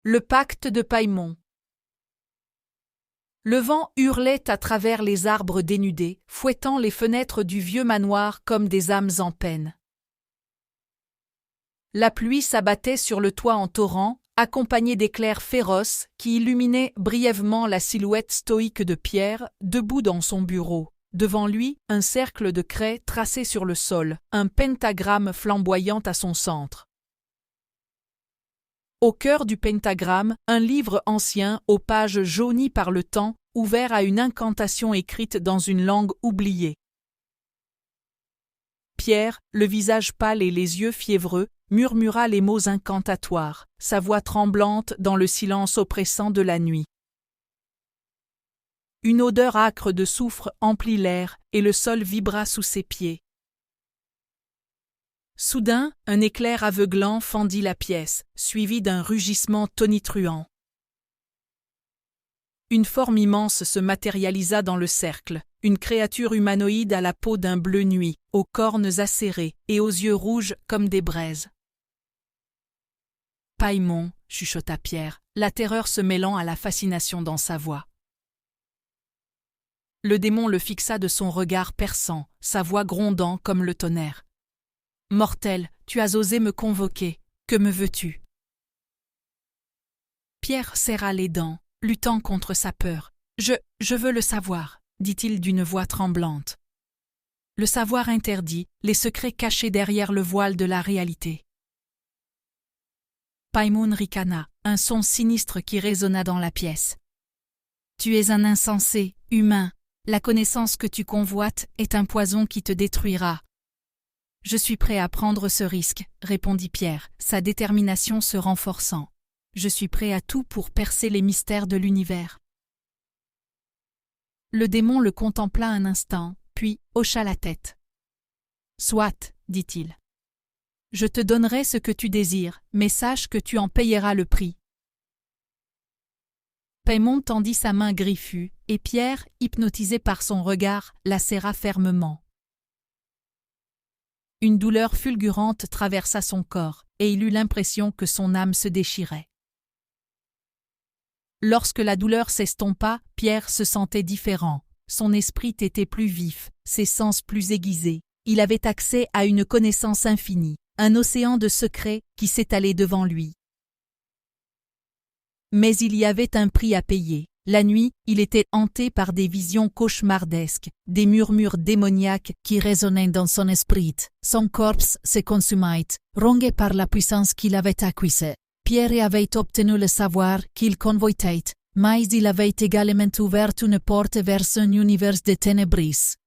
Le pacte de Paimon. Le vent hurlait à travers les arbres dénudés, fouettant les fenêtres du vieux manoir comme des âmes en peine. La pluie s'abattait sur le toit en torrent, accompagnée d'éclairs féroces qui illuminaient brièvement la silhouette stoïque de Pierre, debout dans son bureau. Devant lui, un cercle de craie tracé sur le sol, un pentagramme flamboyant à son centre. Au cœur du pentagramme, un livre ancien aux pages jaunies par le temps, ouvert à une incantation écrite dans une langue oubliée. Pierre, le visage pâle et les yeux fiévreux, murmura les mots incantatoires, sa voix tremblante dans le silence oppressant de la nuit. Une odeur âcre de soufre emplit l'air, et le sol vibra sous ses pieds. Soudain, un éclair aveuglant fendit la pièce, suivi d'un rugissement tonitruant. Une forme immense se matérialisa dans le cercle, une créature humanoïde à la peau d'un bleu nuit, aux cornes acérées et aux yeux rouges comme des braises. « Paimon » chuchota Pierre, la terreur se mêlant à la fascination dans sa voix. Le démon le fixa de son regard perçant, sa voix grondant comme le tonnerre. « Mortel, tu as osé me convoquer, que me veux-tu » Pierre serra les dents, luttant contre sa peur. « Je veux le savoir » dit-il d'une voix tremblante. Le savoir interdit, les secrets cachés derrière le voile de la réalité. Paimon ricana, un son sinistre qui résonna dans la pièce. « Tu es un insensé, humain. La connaissance que tu convoites est un poison qui te détruira. » « Je suis prêt à prendre ce risque, » répondit Pierre, sa détermination se renforçant. « Je suis prêt à tout pour percer les mystères de l'univers. » Le démon le contempla un instant, puis hocha la tête. « Soit, » dit-il. « Je te donnerai ce que tu désires, mais sache que tu en payeras le prix. » Paimon tendit sa main griffue, et Pierre, hypnotisé par son regard, la serra fermement. Une douleur fulgurante traversa son corps, et il eut l'impression que son âme se déchirait. Lorsque la douleur s'estompa, Pierre se sentait différent. Son esprit était plus vif, ses sens plus aiguisés. Il avait accès à une connaissance infinie, un océan de secrets qui s'étalait devant lui. Mais il y avait un prix à payer. La nuit, il était hanté par des visions cauchemardesques, des murmures démoniaques qui résonnaient dans son esprit. Son corps se consumait, rongé par la puissance qu'il avait acquise. Pierre avait obtenu le savoir qu'il convoitait, mais il avait également ouvert une porte vers un univers de ténébris.